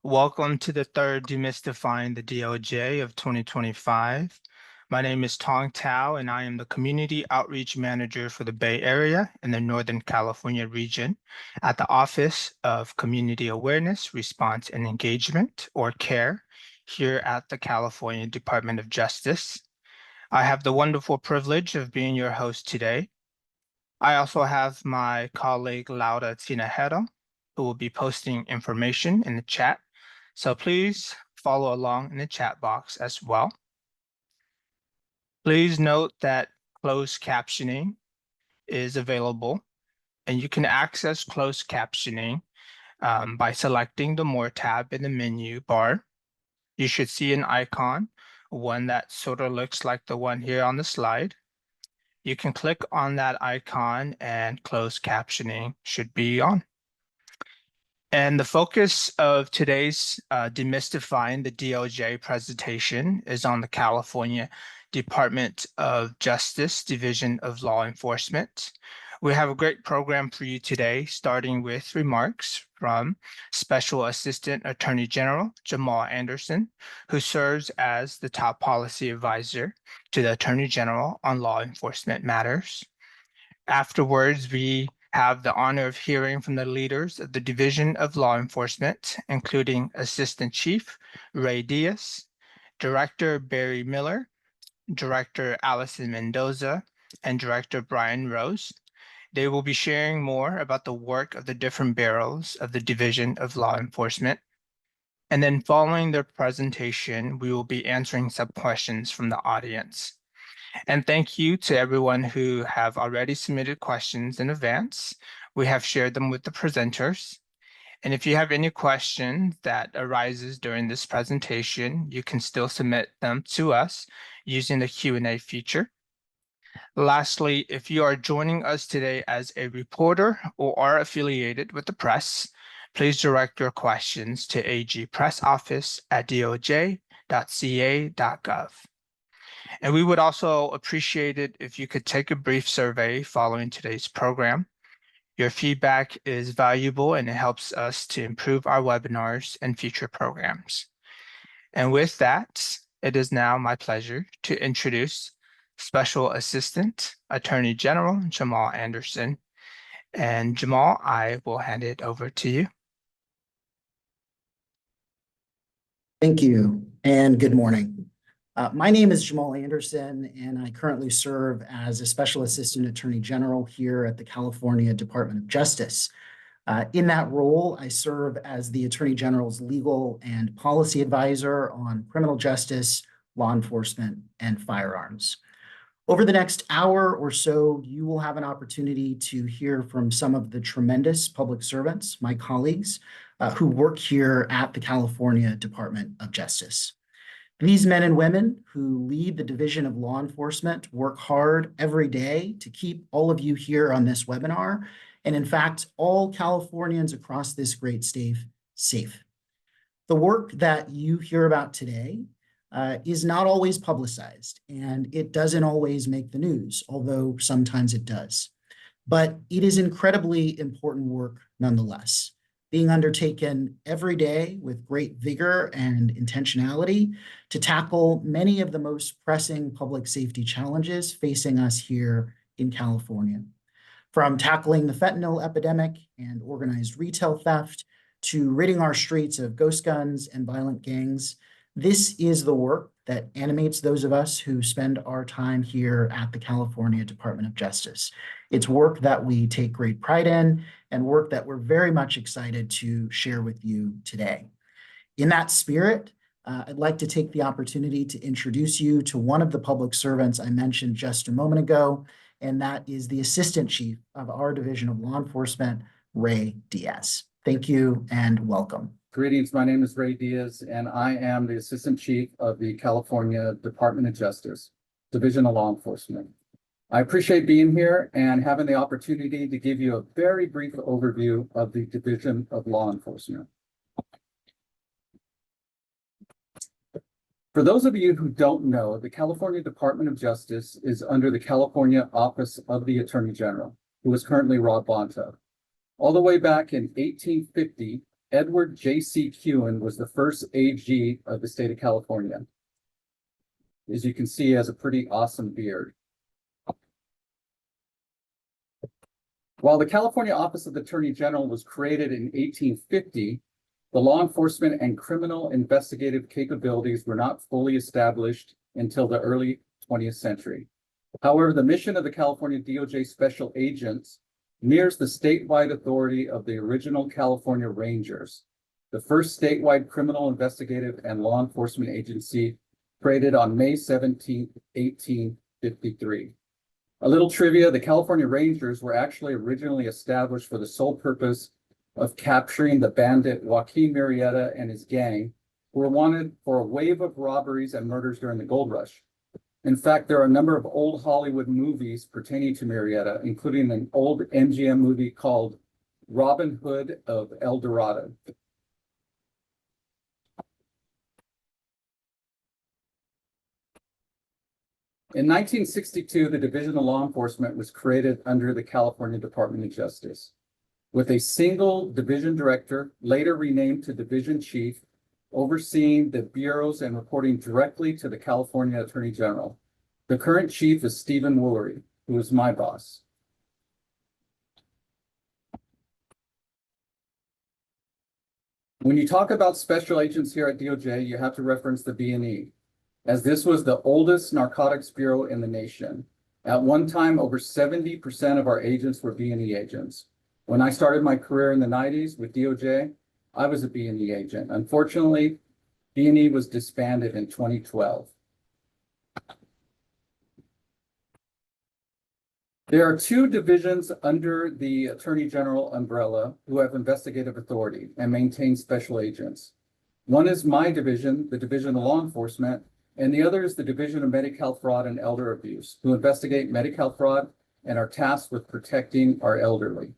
Welcome to the third Demystifying the DOJ of 2025. My name is Tong Tao, and I am the Community Outreach Manager for the Bay Area and the Northern California region at the Office of Community Awareness, Response, and Engagement, or CARE, here at the California Department of Justice. I have the wonderful privilege of being your host today. I also have my colleague Laura Tinajero, who will be posting information in the chat. So please follow along in the chat box as well. Please note that closed captioning is available, and you can access closed captioning by selecting the More tab in the menu bar. You should see an icon, one that sort of looks like the one here on the slide. You can click on that icon and closed captioning should be on. And the focus of today's Demystifying the DOJ presentation is on the California Department of Justice Division of Law Enforcement. We have a great program for you today, starting with remarks from Special Assistant Attorney General Jamal Anderson, who serves as the top policy advisor to the Attorney General on law enforcement matters. Afterwards, we have the honor of hearing from the leaders of the Division of Law Enforcement, including Assistant Chief Ray Diaz, Director Barry Miller, Director Allison Mendoza, and Director Brian Rose. They will be sharing more about the work of the different bureaus of the Division of Law Enforcement. And then following their presentation, we will be answering some questions from the audience. And thank you to everyone who have already submitted questions in advance. We have shared them with the presenters. And if you have any questions that arises during this presentation, you can still submit them to us using the Q&A feature. Lastly, if you are joining us today as a reporter or are affiliated with the press, please direct your questions to agpressoffice@doj.ca.gov. And we would also appreciate it if you could take a brief survey following today's program. Your feedback is valuable and it helps us to improve our webinars and future programs. And with that, it is now my pleasure to introduce Special Assistant Attorney General Jamal Anderson. And Jamal, I will hand it over to you. Thank you, and good morning. My name is Jamal Anderson, and I currently serve as a Special Assistant Attorney General here at the California Department of Justice. In that role, I serve as the Attorney General's legal and policy advisor on criminal justice, law enforcement, and firearms. Over the next hour or so, you will have an opportunity to hear from some of the tremendous public servants, my colleagues, who work here at the California Department of Justice. These men and women who lead the Division of Law Enforcement work hard every day to keep all of you here on this webinar, and in fact, all Californians across this great state safe. The work that you hear about today is not always publicized, and it doesn't always make the news, although sometimes it does. But it is incredibly important work nonetheless, being undertaken every day with great vigor and intentionality to tackle many of the most pressing public safety challenges facing us here in California. From tackling the fentanyl epidemic and organized retail theft to ridding our streets of ghost guns and violent gangs, this is the work that animates those of us who spend our time here at the California Department of Justice. It's work that we take great pride in and work that we're very much excited to share with you today. In that spirit, I'd like to take the opportunity to introduce you to one of the public servants I mentioned just a moment ago, and that is the Assistant Chief of our Division of Law Enforcement, Ray Diaz. Thank you and welcome. Greetings, my name is Ray Diaz, and I am the Assistant Chief of the California Department of Justice, Division of Law Enforcement. I appreciate being here and having the opportunity to give you a very brief overview of the Division of Law Enforcement. For those of you who don't know, the California Department of Justice is under the California Office of the Attorney General, who is currently Rob Bonta. All the way back in 1850, Edward J.C. Kewen was the first AG of the state of California. As you can see, he has a pretty awesome beard. While the California Office of the Attorney General was created in 1850, the law enforcement and criminal investigative capabilities were not fully established until the early 20th century. However, the mission of the California DOJ Special Agents mirrors the statewide authority of the original California Rangers, the first statewide criminal investigative and law enforcement agency created on May 17, 1853. A little trivia, the California Rangers were actually originally established for the sole purpose of capturing the bandit Joaquin Murrieta and his gang, who were wanted for a wave of robberies and murders during the gold rush. In fact, there are a number of old Hollywood movies pertaining to Murrieta, including an old MGM movie called Robin Hood of El Dorado. In 1962, the Division of Law Enforcement was created under the California Department of Justice, with a single division director, later renamed to division chief, overseeing the bureaus and reporting directly to the California Attorney General. The current chief is Stephen Woolery, who is my boss. When you talk about special agents here at DOJ, you have to reference the B&E, as this was the oldest narcotics bureau in the nation. At one time, over 70% of our agents were B&E agents. When I started my career in the 90s with DOJ, I was a B&E agent. Unfortunately, B&E was disbanded in 2012. There are two divisions under the Attorney General umbrella who have investigative authority and maintain special agents. One is my division, the Division of Law Enforcement, and the other is the Division of Medical Fraud and Elder Abuse, who investigate medical fraud and are tasked with protecting our elderly.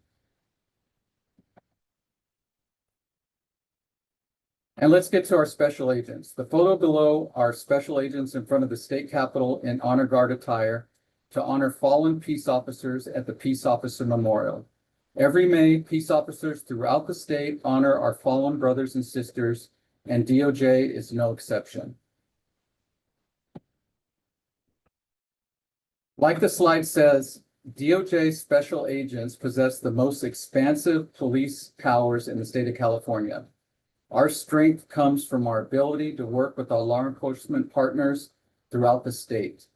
And let's get to our special agents. The photo below are special agents in front of the state capitol in honor guard attire to honor fallen peace officers at the Peace Officer Memorial. Every May, peace officers throughout the state honor our fallen brothers and sisters, and DOJ is no exception. Like the slide says, DOJ special agents possess the most expansive police powers in the state of California. Our strength comes from our ability to work with our law enforcement partners throughout the state.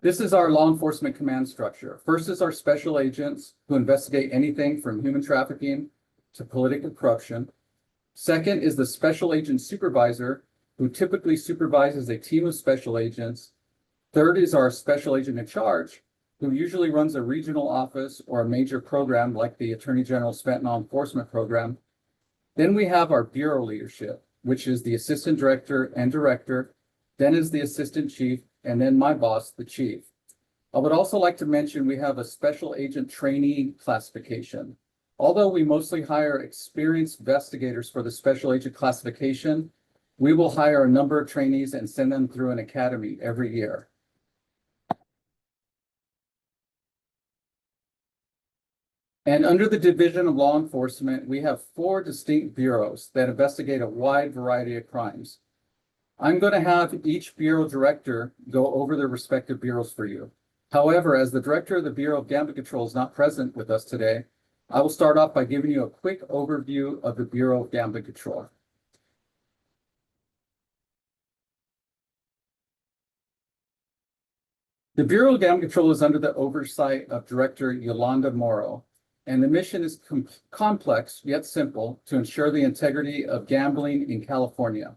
This is our law enforcement command structure. First is our special agents who investigate anything from human trafficking to political corruption. Second is the special agent supervisor, who typically supervises a team of special agents. Third is our special agent in charge, who usually runs a regional office or a major program like the Attorney General's Fentanyl Enforcement Program. Then we have our bureau leadership, which is the assistant director and director, then is the assistant chief, and then my boss, the chief. I would also like to mention we have a special agent trainee classification. Although we mostly hire experienced investigators for the special agent classification, we will hire a number of trainees and send them through an academy every year. And under the Division of Law Enforcement, we have 4 distinct bureaus that investigate a wide variety of crimes. I'm going to have each bureau director go over their respective bureaus for you. However, as the director of the Bureau of Gambling Control is not present with us today, I will start off by giving you a quick overview of the Bureau of Gambling Control. The Bureau of Gambling Control is under the oversight of Director Yolanda Morrow, and the mission is complex yet simple to ensure the integrity of gambling in California.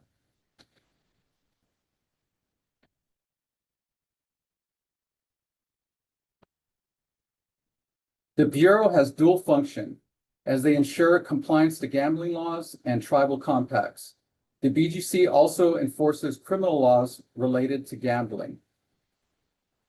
The Bureau has dual function as they ensure compliance to gambling laws and tribal compacts. The BGC also enforces criminal laws related to gambling.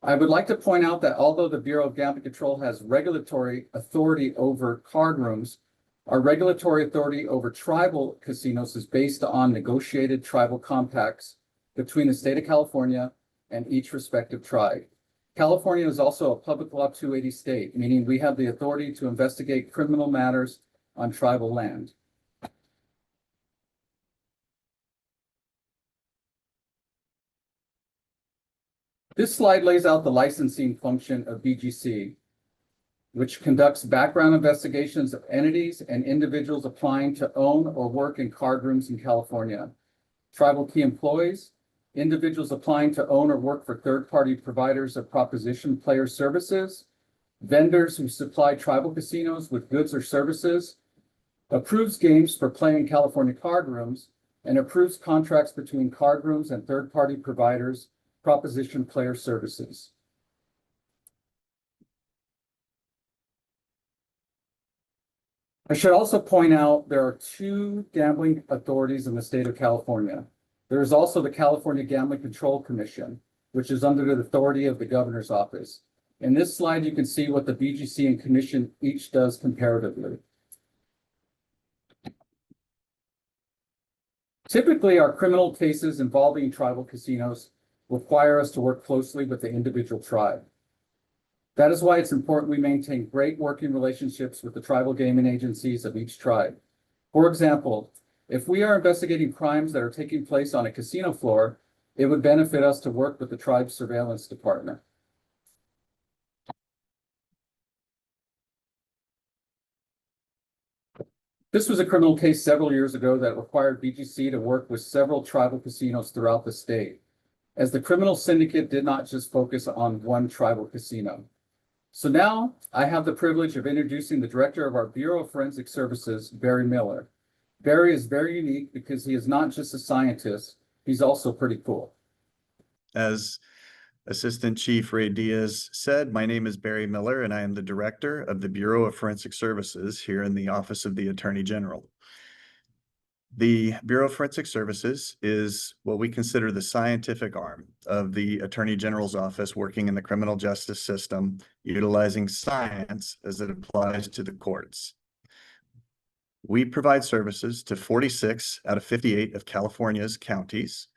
I would like to point out that although the Bureau of Gambling Control has regulatory authority over card rooms, our regulatory authority over tribal casinos is based on negotiated tribal compacts between the state of California and each respective tribe. California is also a public law 280 state, meaning we have the authority to investigate criminal matters on tribal land. This slide lays out the licensing function of BGC, which conducts background investigations of entities and individuals applying to own or work in card rooms in California, tribal key employees, individuals applying to own or work for third-party providers of proposition player services, vendors who supply tribal casinos with goods or services, approves games for playing California card rooms, and approves contracts between card rooms and third-party providers, proposition player services. I should also point out there are 2 gambling authorities in the state of California. There is also the California Gambling Control Commission, which is under the authority of the governor's office. In this slide, you can see what the BGC and commission each does comparatively. Typically, our criminal cases involving tribal casinos require us to work closely with the individual tribe. That is why it's important we maintain great working relationships with the tribal gaming agencies of each tribe. For example, if we are investigating crimes that are taking place on a casino floor, it would benefit us to work with the tribe's surveillance department. This was a criminal case several years ago that required BGC to work with several tribal casinos throughout the state, as the criminal syndicate did not just focus on one tribal casino. So now I have the privilege of introducing the director of our Bureau of Forensic Services, Barry Miller. Barry is very unique because he is not just a scientist, he's also pretty cool. As Assistant Chief Ray Diaz said, my name is Barry Miller, and I am the director of the Bureau of Forensic Services here in the Office of the Attorney General. The Bureau of Forensic Services is what we consider the scientific arm of the Attorney General's office, working in the criminal justice system, utilizing science as it applies to the courts. We provide services to 46 out of 58 of California's counties.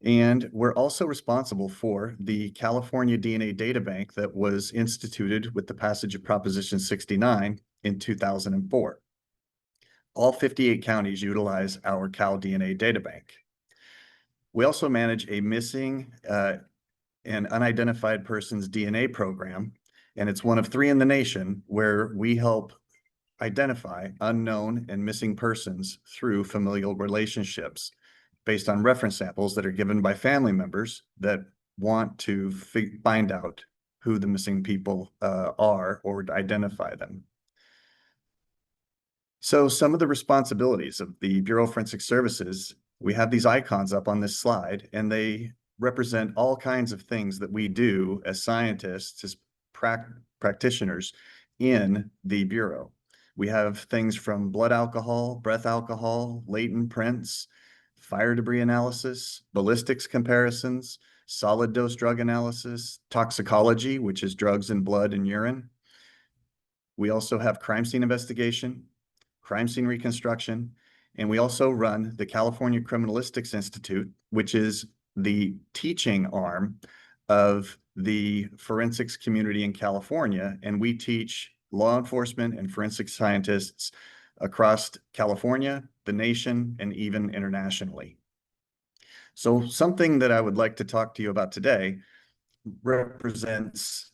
And we're also responsible for the California DNA Data Bank that was instituted with the passage of Proposition 69 in 2004. All 58 counties utilize our Cal DNA Data Bank. We also manage a missing and unidentified persons DNA program, and it's one of 3 in the nation where we help identify unknown and missing persons through familial relationships, based on reference samples that are given by family members that want to find out who the missing people are or identify them. So some of the responsibilities of the Bureau of Forensic Services, we have these icons up on this slide, and they represent all kinds of things that we do as scientists, as practitioners in the Bureau. We have things from blood alcohol, breath alcohol, latent prints, fire debris analysis, ballistics comparisons, solid dose drug analysis, toxicology, which is drugs in blood and urine. We also have crime scene investigation, crime scene reconstruction, and we also run the California Criminalistics Institute, which is the teaching arm of the forensics community in California, and we teach law enforcement and forensic scientists across California, the nation, and even internationally. So something that I would like to talk to you about today represents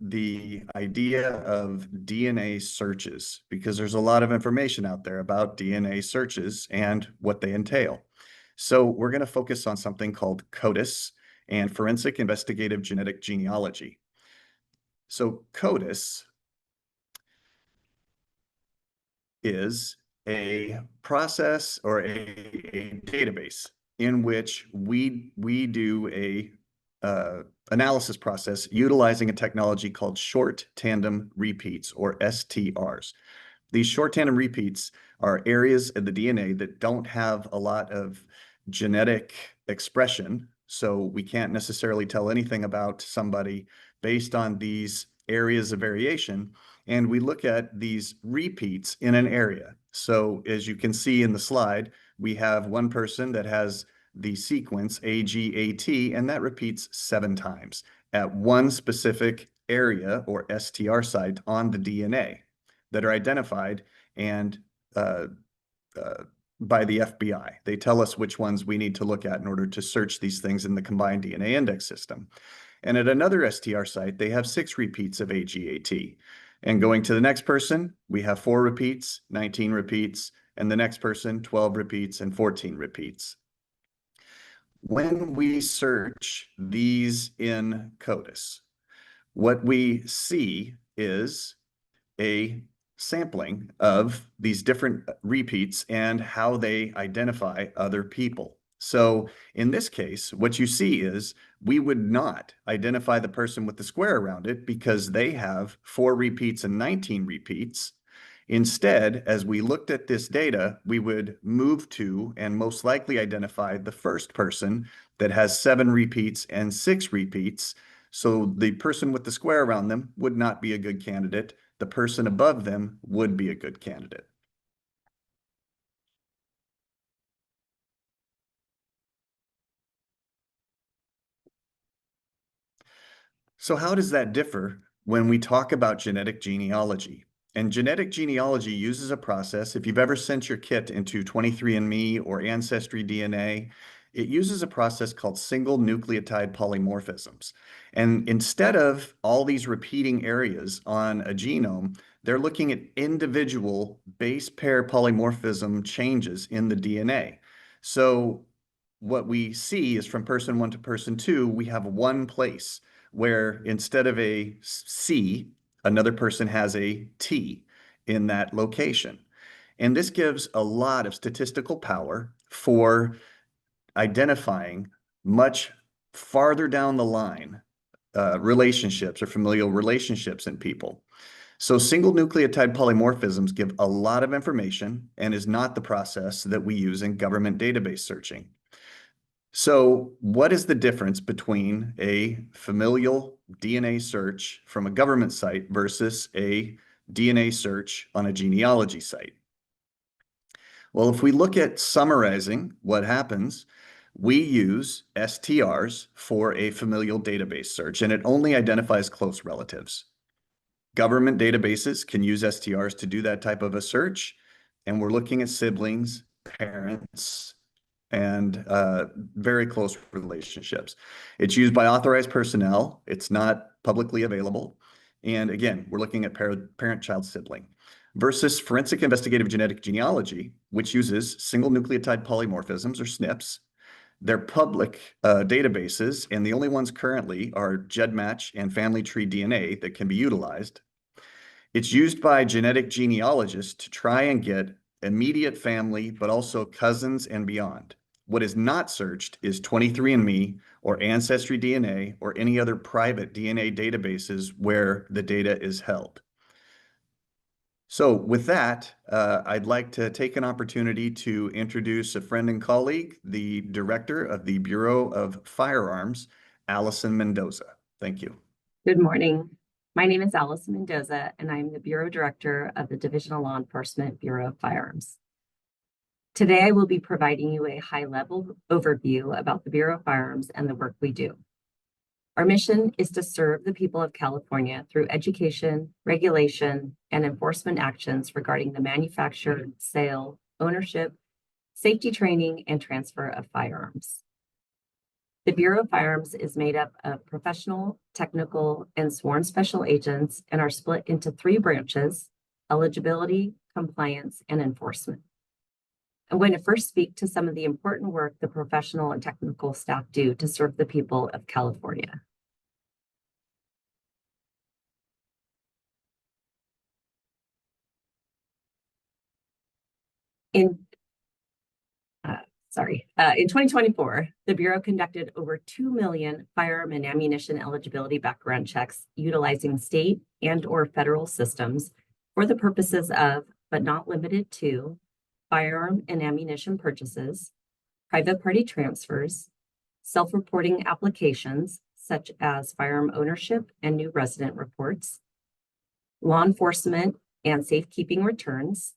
the idea of DNA searches, because there's a lot of information out there about DNA searches and what they entail. So we're going to focus on something called CODIS and Forensic Investigative Genetic Genealogy. So CODIS is a process or a database in which we do a analysis process utilizing a technology called short tandem repeats, or STRs. These short tandem repeats are areas of the DNA that don't have a lot of genetic expression, so we can't necessarily tell anything about somebody based on these areas of variation. And we look at these repeats in an area. So as you can see in the slide, we have one person that has the sequence AGAT, and that repeats 7 times. at one specific area or STR site on the DNA that are identified and by the FBI. They tell us which ones we need to look at in order to search these things in the combined DNA index system. And at another STR site, they have 6 repeats of AGAT. And going to the next person, we have 4 repeats, 19 repeats, and the next person, 12 repeats and 14 repeats. When we search these in CODIS, what we see is a sampling of these different repeats and how they identify other people. So in this case, what you see is we would not identify the person with the square around it because they have 4 repeats and 19 repeats. Instead, as we looked at this data, we would move to and most likely identify the first person that has 7 repeats and 6 repeats. So the person with the square around them would not be a good candidate. The person above them would be a good candidate. So how does that differ when we talk about genetic genealogy? And genetic genealogy uses a process, if you've ever sent your kit into 23andMe or Ancestry DNA, it uses a process called single nucleotide polymorphisms. And instead of all these repeating areas on a genome, they're looking at individual base pair polymorphism changes in the DNA. So what we see is from person 1 to person 2, we have one place where instead of a C, another person has a T in that location. And this gives a lot of statistical power for identifying much farther down the line relationships or familial relationships in people. So single nucleotide polymorphisms give a lot of information and is not the process that we use in government database searching. So what is the difference between a familial DNA search from a government site versus a DNA search on a genealogy site? Well, if we look at summarizing what happens, we use STRs for a familial database search, and it only identifies close relatives. Government databases can use STRs to do that type of a search, and we're looking at siblings, parents, and very close relationships. It's used by authorized personnel. It's not publicly available. And again, we're looking at parent-child sibling versus forensic investigative genetic genealogy, which uses single nucleotide polymorphisms or SNPs. They're public databases, and the only ones currently are GEDmatch and Family Tree DNA that can be utilized. It's used by genetic genealogists to try and get immediate family, but also cousins and beyond. What is not searched is 23andMe or Ancestry DNA or any other private DNA databases where the data is held. So with that, I'd like to take an opportunity to introduce a friend and colleague, the director of the Bureau of Firearms, Allison Mendoza. Thank you. Good morning. My name is Allison Mendoza, and I'm the Bureau Director of the Division of Law Enforcement Bureau of Firearms. Today, I will be providing you a high-level overview about the Bureau of Firearms and the work we do. Our mission is to serve the people of California through education, regulation, and enforcement actions regarding the manufacture, sale, ownership, safety training, and transfer of firearms. The Bureau of Firearms is made up of professional, technical, and sworn special agents and are split into 3 branches: eligibility, compliance, and enforcement. I'm going to first speak to some of the important work the professional and technical staff do to serve the people of California. In 2024, the Bureau conducted over 2 million firearm and ammunition eligibility background checks utilizing state and/or federal systems for the purposes of, but not limited to, firearm and ammunition purchases, private party transfers, self-reporting applications such as firearm ownership and new resident reports, law enforcement and safekeeping returns,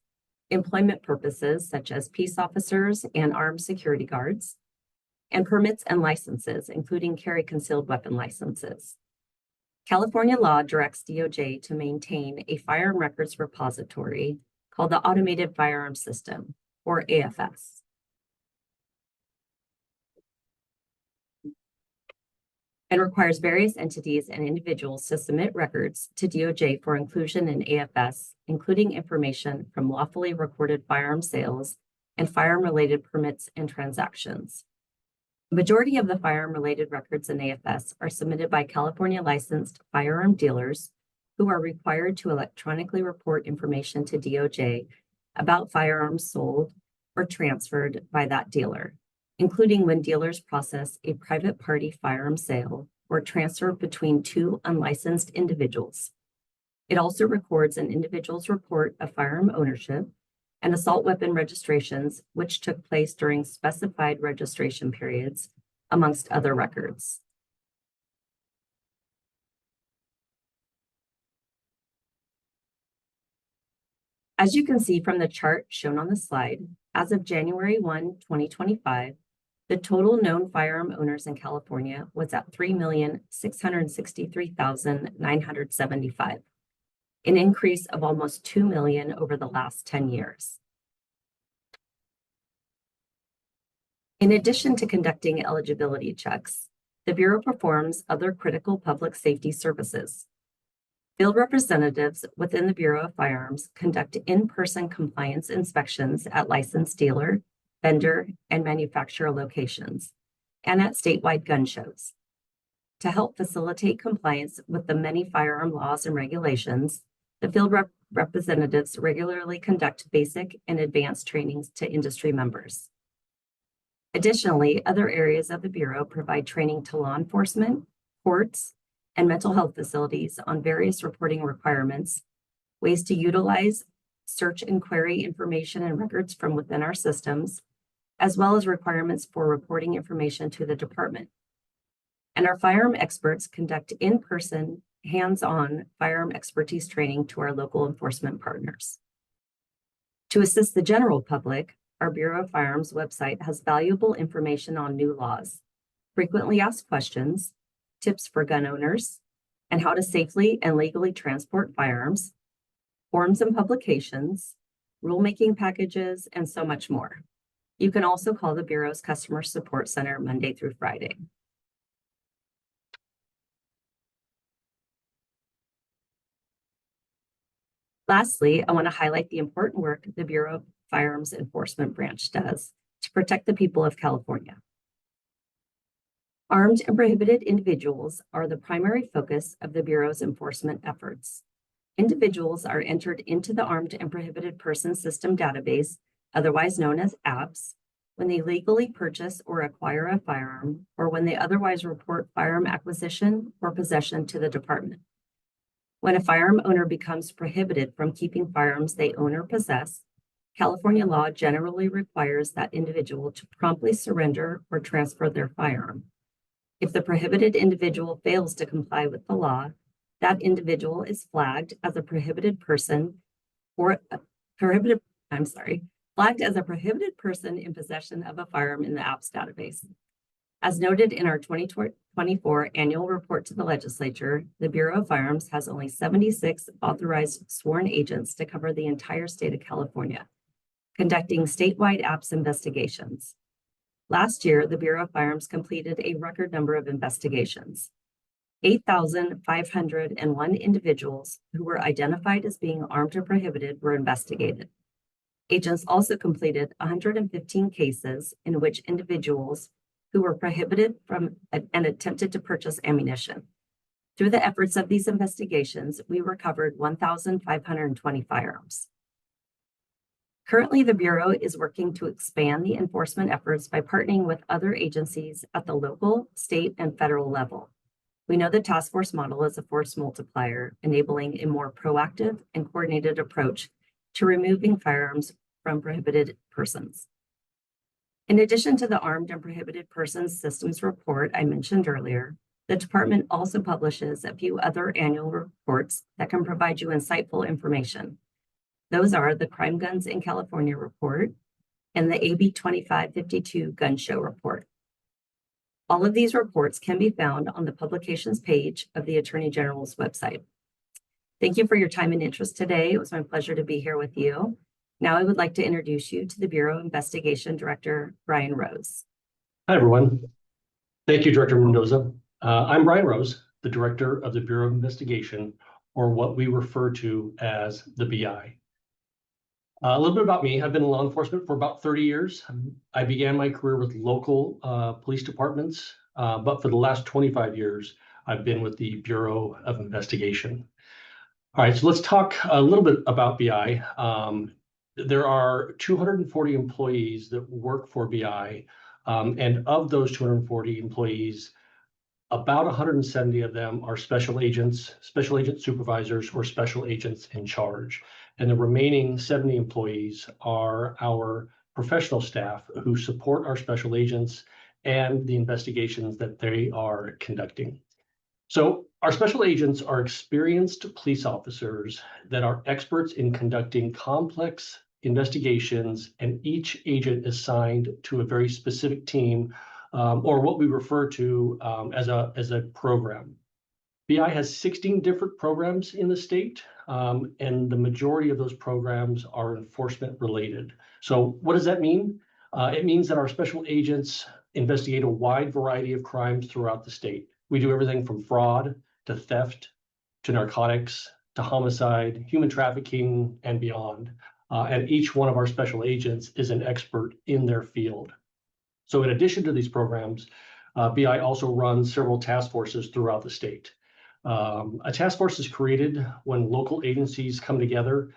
employment purposes such as peace officers and armed security guards, and permits and licenses, including carry concealed weapon licenses. California law directs DOJ to maintain a firearm records repository called the Automated Firearms System, or AFS. And requires various entities and individuals to submit records to DOJ for inclusion in AFS, including information from lawfully recorded firearm sales and firearm-related permits and transactions. The majority of the firearm-related records in AFS are submitted by California licensed firearm dealers who are required to electronically report information to DOJ about firearms sold or transferred by that dealer, including when dealers process a private party firearm sale or transfer between two unlicensed individuals. It also records an individual's report of firearm ownership and assault weapon registrations, which took place during specified registration periods, amongst other records. As you can see from the chart shown on the slide, as of January 1, 2025, the total known firearm owners in California was at 3,663,975, an increase of almost 2 million over the last 10 years. In addition to conducting eligibility checks, the Bureau performs other critical public safety services. Field representatives within the Bureau of Firearms conduct in-person compliance inspections at licensed dealer, vendor, and manufacturer locations, and at statewide gun shows. To help facilitate compliance with the many firearm laws and regulations, the field representatives regularly conduct basic and advanced trainings to industry members. Additionally, other areas of the Bureau provide training to law enforcement, courts, and mental health facilities on various reporting requirements, ways to utilize search and query information and records from within our systems, as well as requirements for reporting information to the department. And our firearm experts conduct in-person, hands-on firearm expertise training to our local enforcement partners. To assist the general public, our Bureau of Firearms website has valuable information on new laws, frequently asked questions, tips for gun owners, and how to safely and legally transport firearms, forms and publications, rulemaking packages, and so much more. You can also call the Bureau's Customer Support Center Monday through Friday. Lastly, I want to highlight the important work the Bureau of Firearms Enforcement Branch does to protect the people of California. Armed and prohibited individuals are the primary focus of the Bureau's enforcement efforts. Individuals are entered into the Armed and Prohibited Persons System database, otherwise known as APPS, when they legally purchase or acquire a firearm, or when they otherwise report firearm acquisition or possession to the department. When a firearm owner becomes prohibited from keeping firearms they own or possess, California law generally requires that individual to promptly surrender or transfer their firearm. If the prohibited individual fails to comply with the law, that individual is flagged as a prohibited person flagged as a prohibited person in possession of a firearm in the APPS database. As noted in our 2024 annual report to the legislature, the Bureau of Firearms has only 76 authorized sworn agents to cover the entire state of California, conducting statewide APPS investigations. Last year, the Bureau of Firearms completed a record number of investigations. 8,501 individuals who were identified as being armed or prohibited were investigated. Agents also completed 115 cases in which individuals who were prohibited from and attempted to purchase ammunition. Through the efforts of these investigations, we recovered 1,520 firearms. Currently, the Bureau is working to expand the enforcement efforts by partnering with other agencies at the local, state, and federal level. We know the task force model is a force multiplier, enabling a more proactive and coordinated approach to removing firearms from prohibited persons. In addition to the Armed and Prohibited Persons Systems report I mentioned earlier, the department also publishes a few other annual reports that can provide you insightful information. Those are the Crime Guns in California report and the AB 2552 Gun Show report. All of these reports can be found on the publications page of the Attorney General's website. Thank you for your time and interest today. It was my pleasure to be here with you. Now I would like to introduce you to the Bureau Investigation Director, Brian Rose. Hi, everyone. Thank you, Director Mendoza. I'm Brian Rose, the Director of the Bureau of Investigation, or what we refer to as the BI. A little bit about me. I've been in law enforcement for about 30 years. I began my career with local police departments, but for the last 25 years, I've been with the Bureau of Investigation. All right, so let's talk a little bit about BI. There are 240 employees that work for BI, and of those 240 employees, about 170 of them are special agents, special agent supervisors, or special agents in charge. And the remaining 70 employees are our professional staff who support our special agents and the investigations that they are conducting. So our special agents are experienced police officers that are experts in conducting complex investigations, and each agent is assigned to a very specific team, or what we refer to as a program. BI has 16 different programs in the state, and the majority of those programs are enforcement related. So what does that mean? It means that our special agents investigate a wide variety of crimes throughout the state. We do everything from fraud to theft to narcotics to homicide, human trafficking, and beyond. And each one of our special agents is an expert in their field. So in addition to these programs, BI also runs several task forces throughout the state. A task force is created when local agencies come together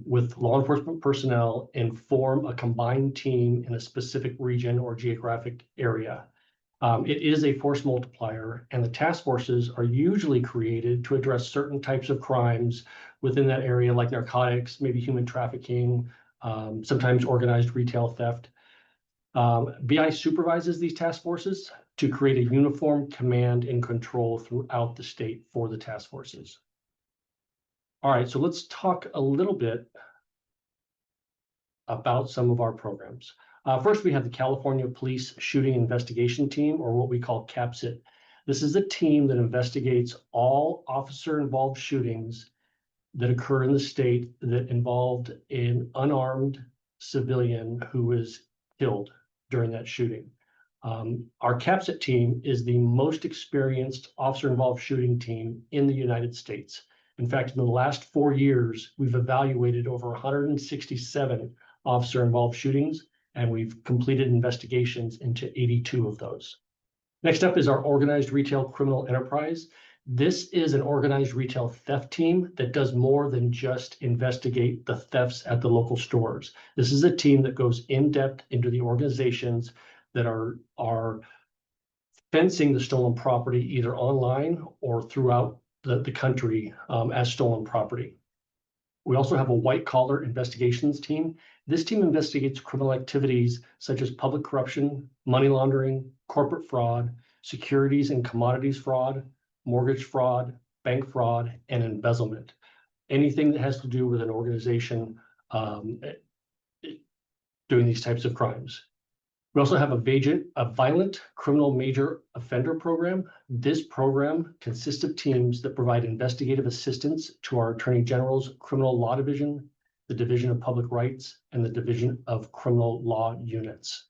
with law enforcement personnel and form a combined team in a specific region or geographic area. It is a force multiplier, and the task forces are usually created to address certain types of crimes within that area, like narcotics, maybe human trafficking, sometimes organized retail theft. BI supervises these task forces to create a uniform command and control throughout the state for the task forces. All right, so let's talk a little bit about some of our programs. First, we have the California Police Shooting Investigation Team, or what we call CAPSIT. This is a team that investigates all officer-involved shootings that occur in the state that involved an unarmed civilian who was killed during that shooting. Our CAPSIT team is the most experienced officer-involved shooting team in the United States. In fact, in the last 4 years, we've evaluated over 167 officer-involved shootings, and we've completed investigations into 82 of those. Next up is our organized retail criminal enterprise. This is an organized retail theft team that does more than just investigate the thefts at the local stores. This is a team that goes in depth into the organizations that are fencing the stolen property either online or throughout the country as stolen property. We also have a white collar investigations team. This team investigates criminal activities such as public corruption, money laundering, corporate fraud, securities and commodities fraud, mortgage fraud, bank fraud, and embezzlement. Anything that has to do with an organization doing these types of crimes. We also have a violent criminal major offender program. This program consists of teams that provide investigative assistance to our Attorney General's Criminal Law Division, the Division of Public Rights, and the Division of Criminal Law Units.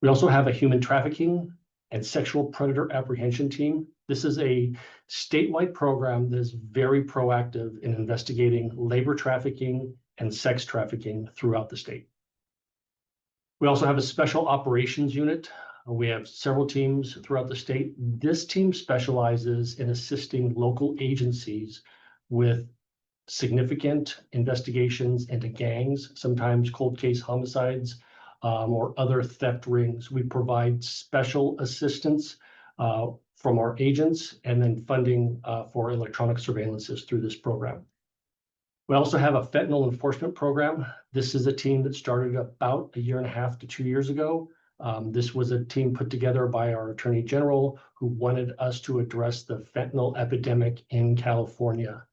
We also have a human trafficking and sexual predator apprehension team. This is a statewide program that is very proactive in investigating labor trafficking and sex trafficking throughout the state. We also have a special operations unit. We have several teams throughout the state. This team specializes in assisting local agencies with significant investigations into gangs, sometimes cold case homicides, or other theft rings. We provide special assistance from our agents and then funding for electronic surveillances through this program. We also have a fentanyl enforcement program. This is a team that started about 1.5 to 2 years ago. This was a team put together by our Attorney General who wanted us to address the fentanyl epidemic in California.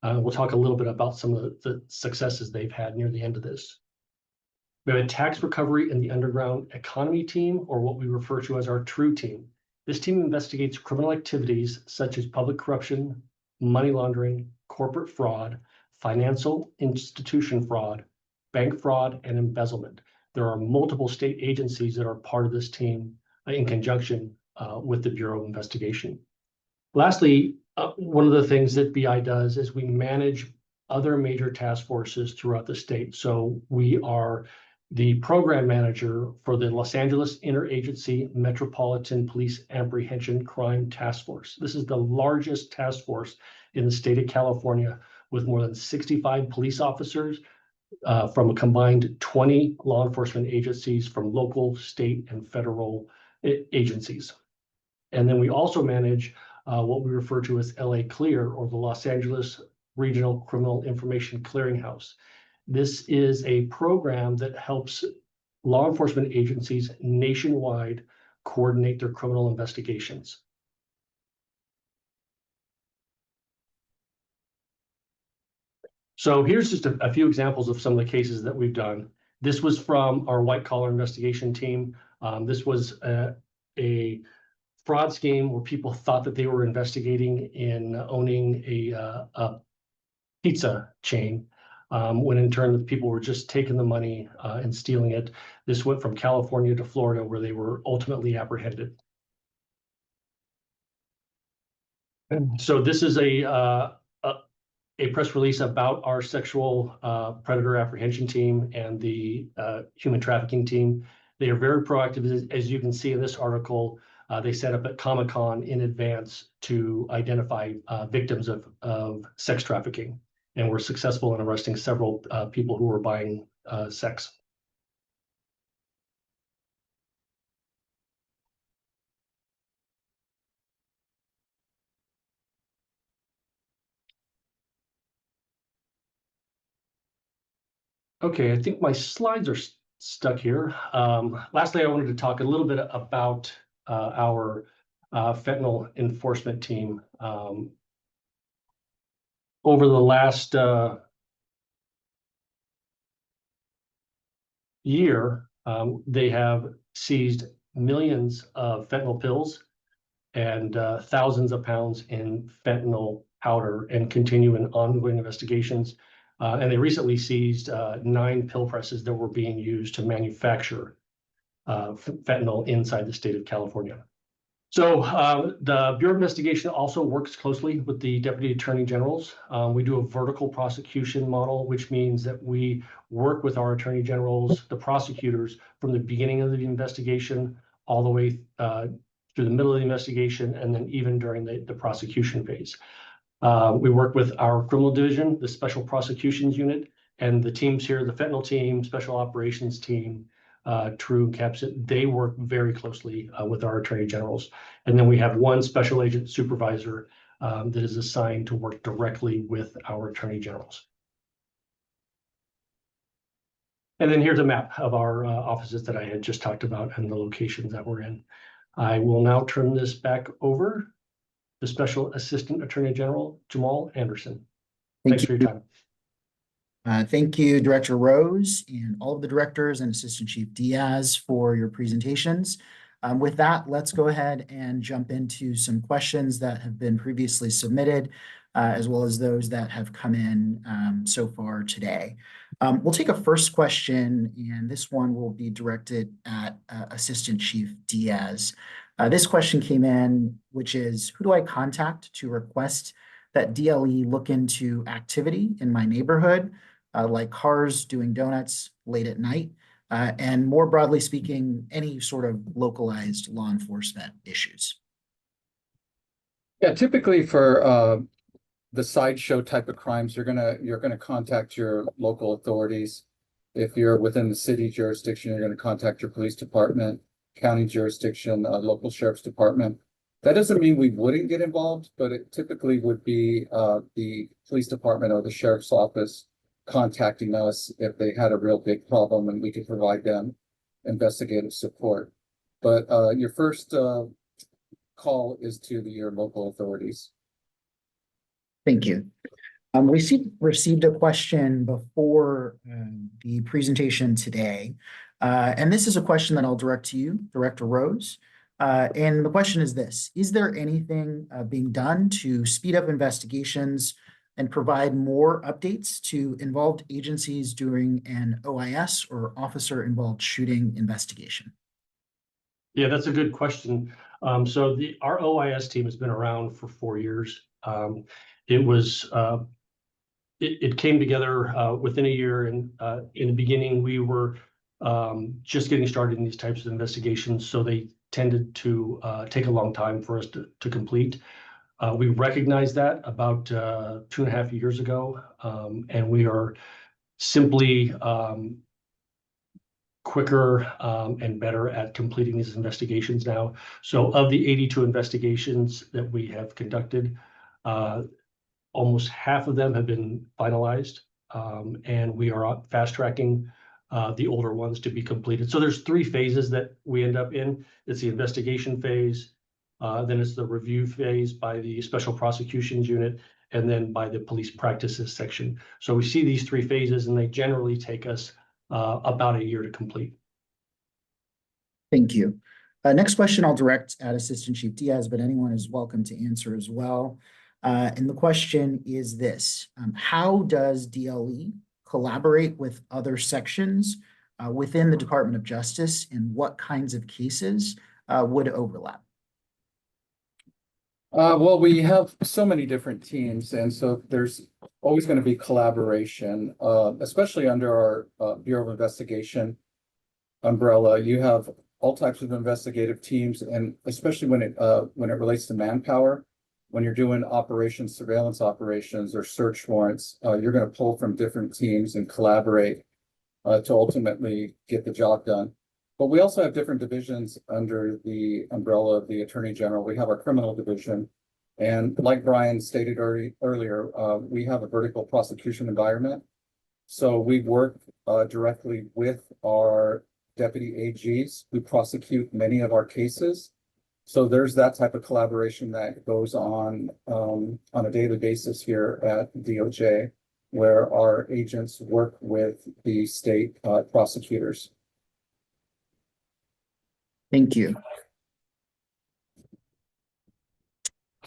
We'll talk a little bit about some of the successes they've had near the end of this. We have a tax recovery and the underground economy team, or what we refer to as our TRUE team. This team investigates criminal activities such as public corruption, money laundering, corporate fraud, financial institution fraud, bank fraud, and embezzlement. There are multiple state agencies that are part of this team in conjunction with the Bureau of Investigation. Lastly, one of the things that BI does is we manage other major task forces throughout the state. So we are the program manager for the Los Angeles Interagency Metropolitan Police Apprehension Crime Task Force. This is the largest task force in the state of California, with more than 65 police officers from a combined 20 law enforcement agencies from local, state, and federal agencies. And then we also manage what we refer to as LA Clear, or the Los Angeles Regional Criminal Information Clearinghouse. This is a program that helps law enforcement agencies nationwide coordinate their criminal investigations. So here's just a few examples of some of the cases that we've done. This was from our white collar investigation team. This was a fraud scheme where people thought that they were investigating in owning a pizza chain, when in turn the people were just taking the money and stealing it. This went from California to Florida, where they were ultimately apprehended. And so this is a press release about our sexual predator apprehension team and the human trafficking team. They are very proactive, as you can see in this article. They set up at Comic-Con in advance to identify victims of sex trafficking, and were successful in arresting several people who were buying sex. Okay, I think my slides are stuck here. Lastly, I wanted to talk a little bit about our fentanyl enforcement team. Over the last year, they have seized millions of fentanyl pills and thousands of pounds in fentanyl powder, and continue in ongoing investigations. And they recently seized 9 pill presses that were being used to manufacture fentanyl inside the state of California. So the Bureau of Investigation also works closely with the Deputy Attorney Generals. We do a vertical prosecution model, which means that we work with our Attorney Generals, the prosecutors, from the beginning of the investigation all the way through the middle of the investigation, and then even during the prosecution phase. We work with our criminal division, the Special Prosecutions Unit, and the teams here, the fentanyl team, Special Operations team, TRUE, CAPSIT. They work very closely with our Attorney Generals. And then we have one Special Agent Supervisor that is assigned to work directly with our Attorney Generals. And then here's a map of our offices that I had just talked about and the locations that we're in. I will now turn this back over to Special Assistant Attorney General Jamal Anderson. Thanks for your time. Thank you, Director Rose, and all of the directors and Assistant Chief Diaz for your presentations. With that, let's go ahead and jump into some questions that have been previously submitted, as well as those that have come in so far today. We'll take a first question, and this one will be directed at Assistant Chief Diaz. This question came in, which is, who do I contact to request that DLE look into activity in my neighborhood, like cars doing donuts late at night, and more broadly speaking, any sort of localized law enforcement issues? Yeah, typically for the sideshow type of crimes, you're gonna contact your local authorities. If you're within the city jurisdiction, you're gonna contact your police department, county jurisdiction, local sheriff's department. That doesn't mean we wouldn't get involved, but it typically would be the police department or the sheriff's office contacting us if they had a real big problem, and we could provide them investigative support. But your first call is to your local authorities. Thank you. We received a question before the presentation today. And this is a question that I'll direct to you, Director Rose. And the question is this: is there anything being done to speed up investigations and provide more updates to involved agencies during an OIS or officer-involved shooting investigation? Yeah, that's a good question. So our OIS team has been around for 4 years. It came together within a year, and in the beginning we were just getting started in these types of investigations, so they tended to take a long time for us to complete. We recognized that about 2.5 years ago, and we are simply quicker and better at completing these investigations now. So of the 82 investigations that we have conducted, almost half of them have been finalized, and we are fast tracking the older ones to be completed. So there's 3 phases that we end up in. It's the investigation phase, then it's the review phase by the Special Prosecutions Unit, and then by the Police Practices section. So we see these 3 phases, and they generally take us about a year to complete. Thank you. Next question I'll direct at Assistant Chief Diaz, but anyone is welcome to answer as well. And the question is this: how does DLE collaborate with other sections within the Department of Justice, and what kinds of cases would overlap? Well, we have so many different teams, and so there's always going to be collaboration, especially under our Bureau of Investigation umbrella. You have all types of investigative teams, and especially when it relates to manpower, when you're doing operations, surveillance operations, or search warrants, you're going to pull from different teams and collaborate to ultimately get the job done. But we also have different divisions under the umbrella of the Attorney General. We have our criminal division, and like Brian stated earlier, we have a vertical prosecution environment. So we work directly with our deputy AGs who prosecute many of our cases. So there's that type of collaboration that goes on a daily basis here at DOJ, where our agents work with the state prosecutors. Thank you.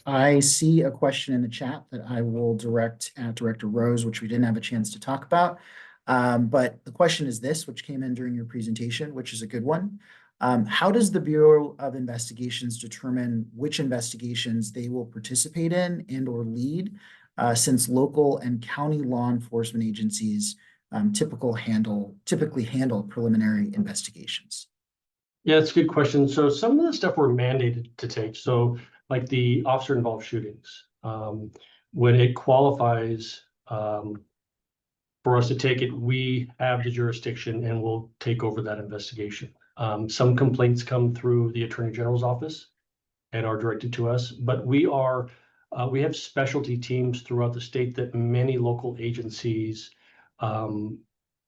I see a question in the chat that I will direct at Director Rose, which we didn't have a chance to talk about. But the question is this, which came in during your presentation, which is a good one. How does the Bureau of Investigations determine which investigations they will participate in and or lead, since local and county law enforcement agencies typically handle preliminary investigations? Yeah, it's a good question. So some of the stuff we're mandated to take. So like the officer-involved shootings, when it qualifies for us to take it, we have the jurisdiction and we'll take over that investigation. Some complaints come through the Attorney General's office and are directed to us, but we have specialty teams throughout the state that many local agencies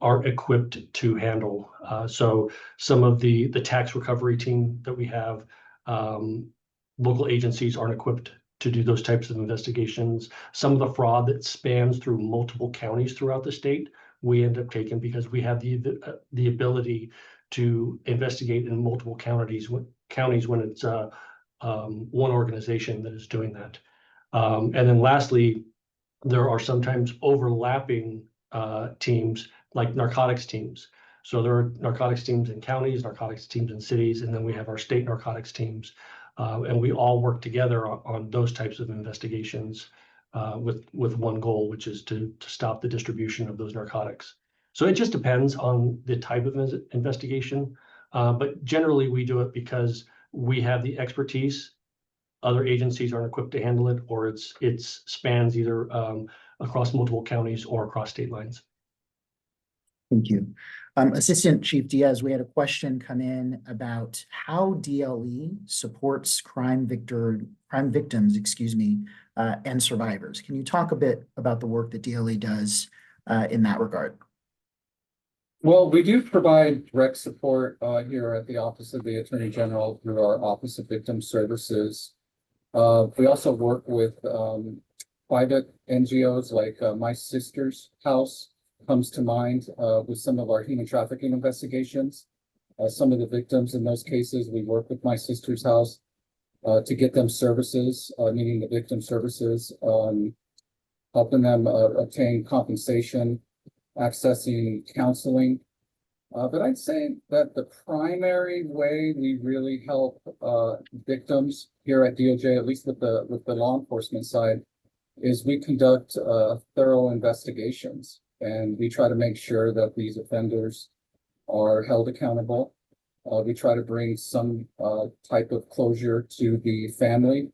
are equipped to handle. So some of the tax recovery team that we have, local agencies aren't equipped to do those types of investigations. Some of the fraud that spans through multiple counties throughout the state, we end up taking because we have the ability to investigate in multiple counties when it's one organization that is doing that. And then lastly, there are sometimes overlapping teams like narcotics teams. So there are narcotics teams in counties, narcotics teams in cities, and then we have our state narcotics teams. And we all work together on those types of investigations with one goal, which is to stop the distribution of those narcotics. So it just depends on the type of investigation. But generally we do it because we have the expertise. Other agencies aren't equipped to handle it, or it spans either across multiple counties or across state lines. Thank you. Assistant Chief Diaz, we had a question come in about how DLE supports crime victims, and survivors. Can you talk a bit about the work that DLE does in that regard? Well, we do provide direct support here at the Office of the Attorney General through our Office of Victim Services. We also work with private NGOs like My Sister's House comes to mind with some of our human trafficking investigations. Some of the victims in those cases, we work with My Sister's House to get them services, meaning the victim services, helping them obtain compensation, accessing counseling. But I'd say that the primary way we really help victims here at DOJ, at least with the law enforcement side, is we conduct thorough investigations, and we try to make sure that these offenders are held accountable. We try to bring some type of closure to the family,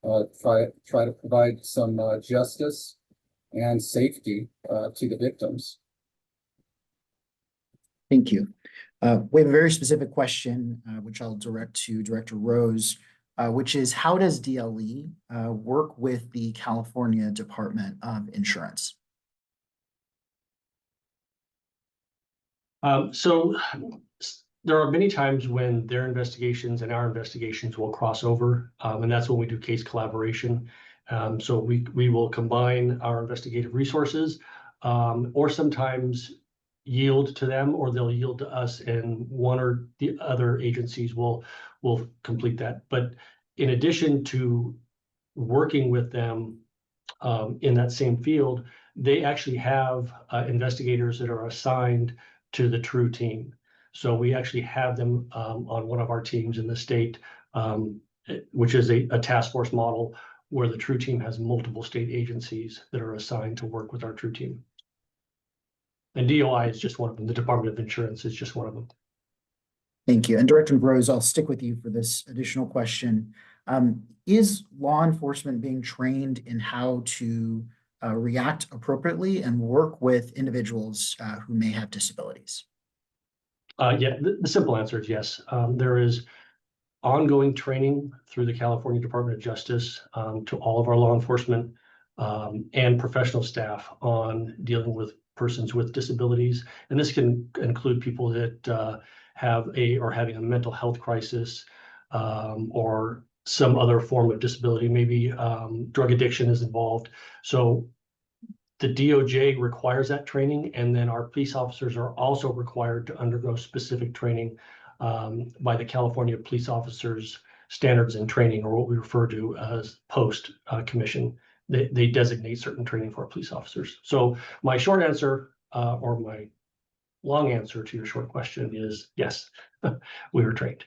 try to provide some justice and safety to the victims. Thank you. We have a very specific question, which I'll direct to Director Rose, which is how does DLE work with the California Department of Insurance? So there are many times when their investigations and our investigations will cross over, and that's when we do case collaboration. So we will combine our investigative resources, or sometimes yield to them, or they'll yield to us, and one or the other agencies will complete that. But in addition to working with them in that same field, they actually have investigators that are assigned to the TRUE team. So we actually have them on one of our teams in the state, which is a task force model where the TRUE team has multiple state agencies that are assigned to work with our TRUE team. And DOI is just one of them. The Department of Insurance is just one of them. Thank you. And Director Rose, I'll stick with you for this additional question. Is law enforcement being trained in how to react appropriately and work with individuals who may have disabilities? Yeah, the simple answer is yes. There is ongoing training through the California Department of Justice to all of our law enforcement and professional staff on dealing with persons with disabilities. And this can include people that have having a mental health crisis or some other form of disability, maybe drug addiction is involved. So the DOJ requires that training, and then our police officers are also required to undergo specific training by the California Police Officers Standards and Training, or what we refer to as post commission. They designate certain training for our police officers. So my short answer, or my long answer to your short question is yes, we were trained.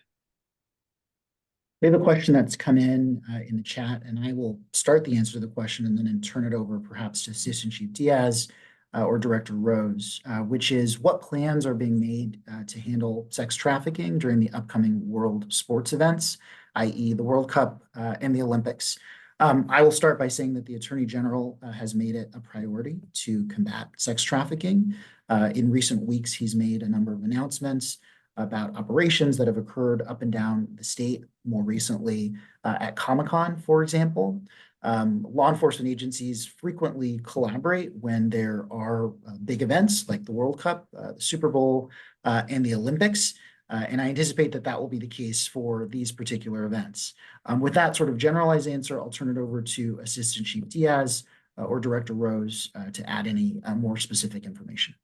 We have a question that's come in the chat, and I will start the answer to the question and then turn it over perhaps to Assistant Chief Diaz or Director Rose, which is what plans are being made to handle sex trafficking during the upcoming world sports events, i.e. the World Cup and the Olympics. I will start by saying that the Attorney General has made it a priority to combat sex trafficking. In recent weeks, he's made a number of announcements about operations that have occurred up and down the state, more recently at Comic-Con, for example. Law enforcement agencies frequently collaborate when there are big events like the World Cup, the Super Bowl, and the Olympics. And I anticipate that that will be the case for these particular events. With that sort of generalized answer, I'll turn it over to Assistant Chief Diaz or Director Rose to add any more specific information.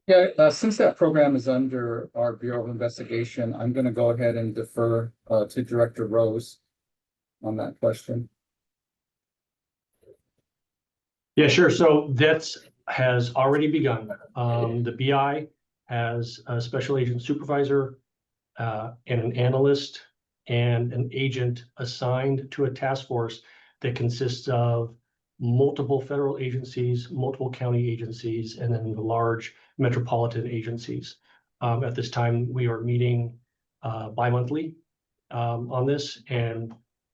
Yeah, since that program is under our Bureau of Investigation, I'm going to go ahead and defer to Director Rose on that question. Yeah, sure. So that has already begun. The BI has a special agent supervisor and an analyst and an agent assigned to a task force that consists of multiple federal agencies, multiple county agencies, and then the large metropolitan agencies. At this time, we are meeting bi-monthly on this and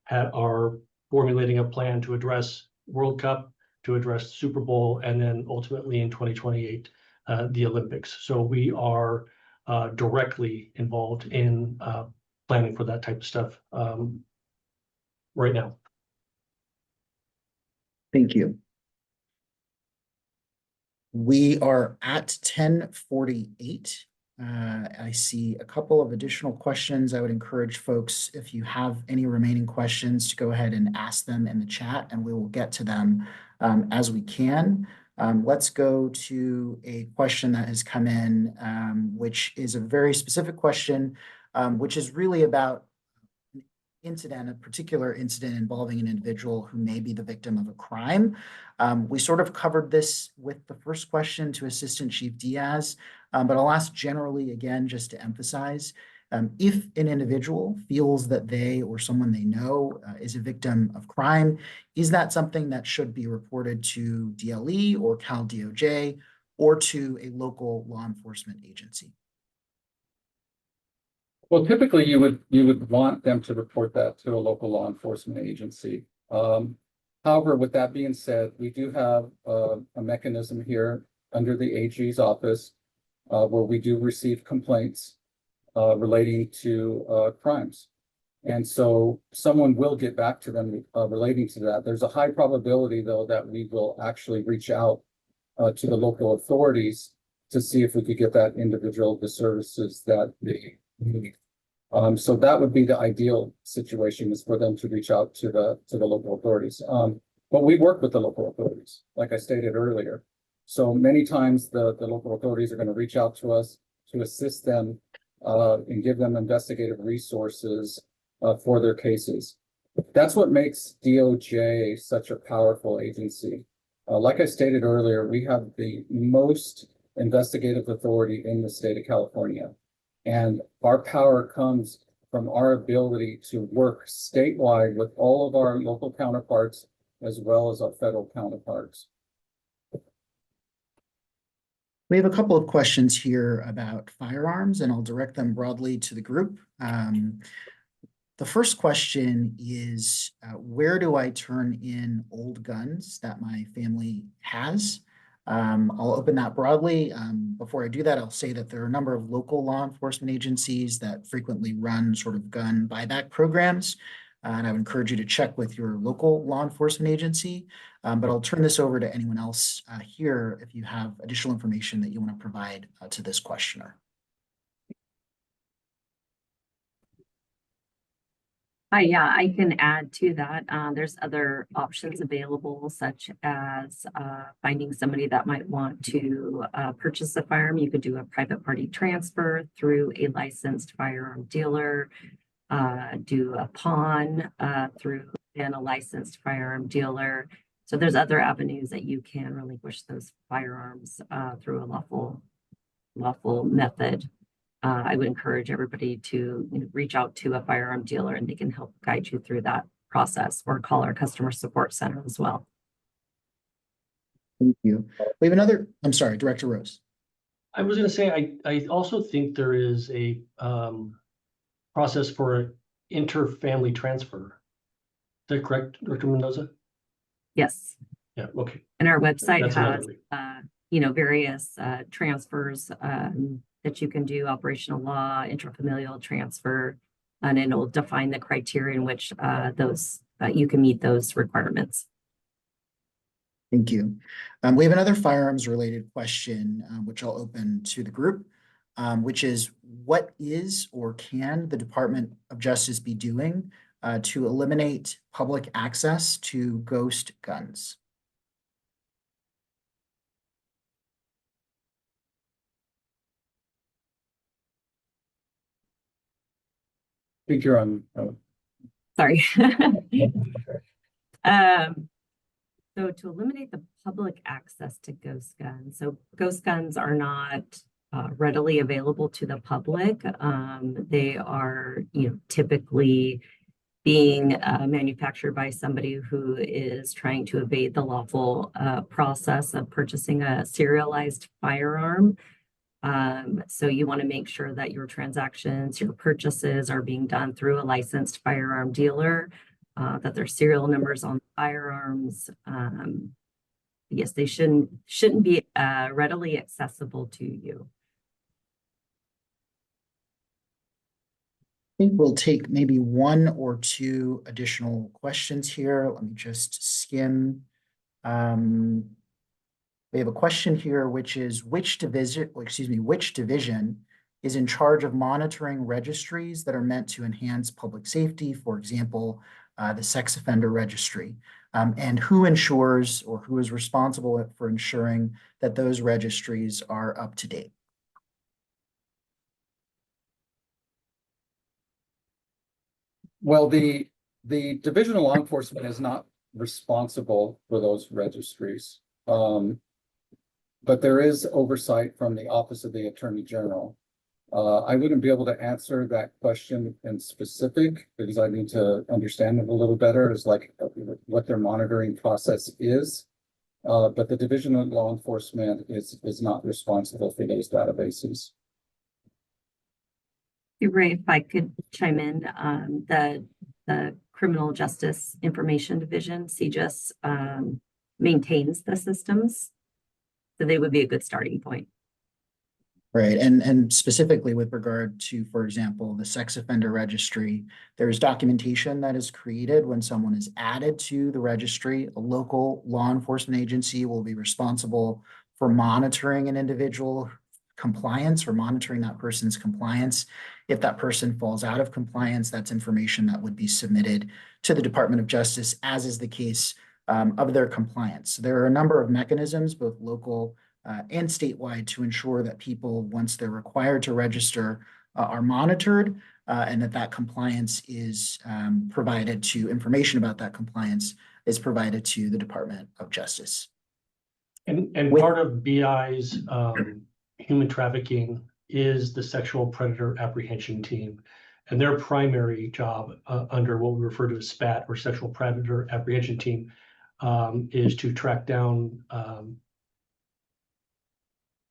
are formulating a plan to address World Cup, to address Super Bowl, and then ultimately in 2028, the Olympics. So we are directly involved in planning for that type of stuff right now. Thank you. We are at 10:48. I see a couple of additional questions. I would encourage folks, if you have any remaining questions, to go ahead and ask them in the chat, and we will get to them as we can. Let's go to a question that has come in, which is a very specific question, which is really about an incident, a particular incident involving an individual who may be the victim of a crime. We sort of covered this with the first question to Assistant Chief Diaz, but I'll ask generally again, just to emphasize, if an individual feels that they or someone they know is a victim of crime, is that something that should be reported to DLE or Cal DOJ or to a local law enforcement agency? Well, typically you would want them to report that to a local law enforcement agency. However, with that being said, we do have a mechanism here under the AG's office where we do receive complaints relating to crimes. And so someone will get back to them relating to that. There's a high probability, though, that we will actually reach out to the local authorities to see if we could get that individual the services that they need. So that would be the ideal situation, is for them to reach out to the local authorities. But we work with the local authorities, like I stated earlier. So many times the local authorities are going to reach out to us to assist them and give them investigative resources for their cases. That's what makes DOJ such a powerful agency. Like I stated earlier, we have the most investigative authority in the state of California. And our power comes from our ability to work statewide with all of our local counterparts, as well as our federal counterparts. We have a couple of questions here about firearms, and I'll direct them broadly to the group. The first question is, where do I turn in old guns that my family has? I'll open that broadly. Before I do that, I'll say that there are a number of local law enforcement agencies that frequently run sort of gun buyback programs. And I would encourage you to check with your local law enforcement agency. But I'll turn this over to anyone else here if you have additional information that you want to provide to this questioner. Yeah, I can add to that. There's other options available, such as finding somebody that might want to purchase a firearm. You could do a private party transfer through a licensed firearm dealer, do a pawn through a licensed firearm dealer. So there's other avenues that you can relinquish those firearms through a lawful method. I would encourage everybody to reach out to a firearm dealer, and they can help guide you through that process, or call our customer support center as well. Thank you. We have another, I'm sorry, Director Rose. I was going to say, I also think there is a process for inter-family transfer. Is that correct, Director Mendoza? Yes. Yeah, okay. And our website That's has, various transfers that you can do: operational law, intrafamilial transfer, and it will define the criteria in which those you can meet those requirements. Thank you. We have another firearms related question, which I'll open to the group, which is, what is or can the Department of Justice be doing to eliminate public access to ghost guns? I think you're on. Sorry. So to eliminate the public access to ghost guns. So ghost guns are not readily available to the public. They are, typically being manufactured by somebody who is trying to evade the lawful process of purchasing a serialized firearm. So you want to make sure that your transactions, your purchases are being done through a licensed firearm dealer, that there's serial numbers on firearms. Yes, they shouldn't be readily accessible to you. I think we'll take maybe one or two additional questions here. Let me just skim. We have a question here, which is, which division is in charge of monitoring registries that are meant to enhance public safety? For example, the sex offender registry. and who ensures or who is responsible for ensuring that those registries are up to date? Well, the Division of Law Enforcement is not responsible for those registries. But there is oversight from the Office of the Attorney General. I wouldn't be able to answer that question in specific because I need to understand it a little better as like what their monitoring process is. But the Division of Law Enforcement is not responsible for those databases. Ray, if I could chime in, the Criminal Justice Information Division, CJIS, maintains the systems. So they would be a good starting point. Right, and specifically with regard to, for example, the sex offender registry, there's documentation that is created when someone is added to the registry. A local law enforcement agency will be responsible for monitoring an individual compliance or monitoring that person's compliance. If that person falls out of compliance, that's information that would be submitted to the Department of Justice, as is the case of their compliance. There are a number of mechanisms, both local and statewide, to ensure that people, once they're required to register, are monitored and that compliance is provided to, information about that compliance is provided to the Department of Justice. And With- part of BI's human trafficking is the sexual predator apprehension team. And their primary job under what we refer to as SPAT, or sexual predator apprehension team, is to track down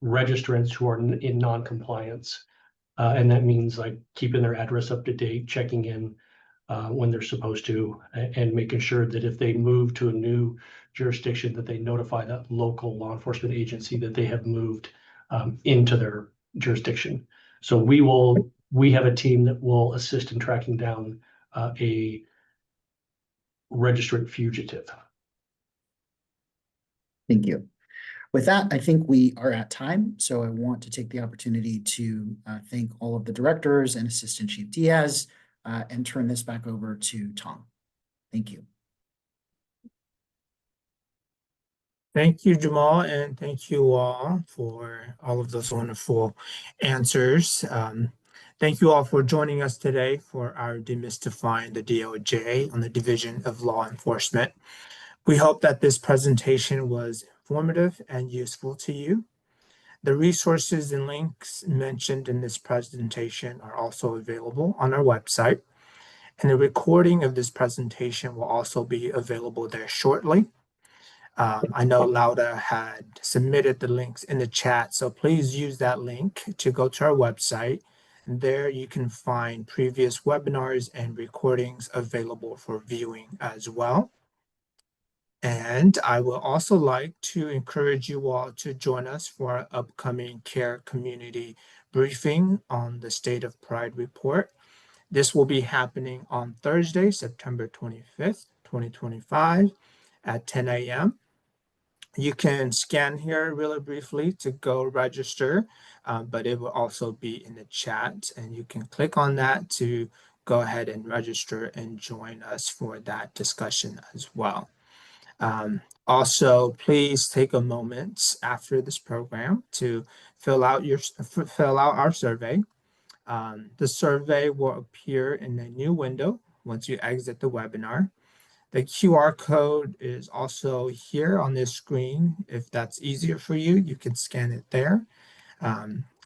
registrants who are in non-compliance. And that means like keeping their address up to date, checking in when they're supposed to, and making sure that if they move to a new jurisdiction, that they notify that local law enforcement agency that they have moved into their jurisdiction. So we have a team that will assist in tracking down a registrant fugitive. Thank you. With that, I think we are at time. So I want to take the opportunity to thank all of the directors and Assistant Chief Diaz and turn this back over to Tom. Thank you. Thank you, Jamal, and thank you all for all of those wonderful answers. Thank you all for joining us today for our Demystifying the DOJ on the Division of Law Enforcement. We hope that this presentation was informative and useful to you. The resources and links mentioned in this presentation are also available on our website, and the recording of this presentation will also be available there shortly. I know Lauda had submitted the links in the chat, so please use that link to go to our website. And there you can find previous webinars and recordings available for viewing as well. And I would also like to encourage you all to join us for our upcoming CARE community briefing on the State of Pride report. This will be happening on Thursday, September 25th, 2025 at 10 a.m. You can scan here really briefly to go register, but it will also be in the chat, and you can click on that to go ahead and register and join us for that discussion as well. Also, please take a moment after this program to fill out our survey. The survey will appear in a new window once you exit the webinar. The QR code is also here on this screen. If that's easier for you, you can scan it there.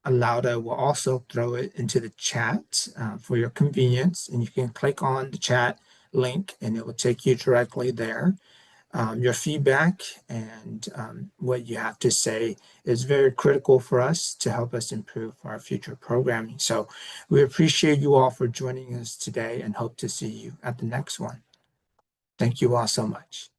Lauda will also throw it into the chat for your convenience, and you can click on the chat link and it will take you directly there. Your feedback and what you have to say is very critical for us to help us improve our future programming. So we appreciate you all for joining us today and hope to see you at the next one. Thank you all so much.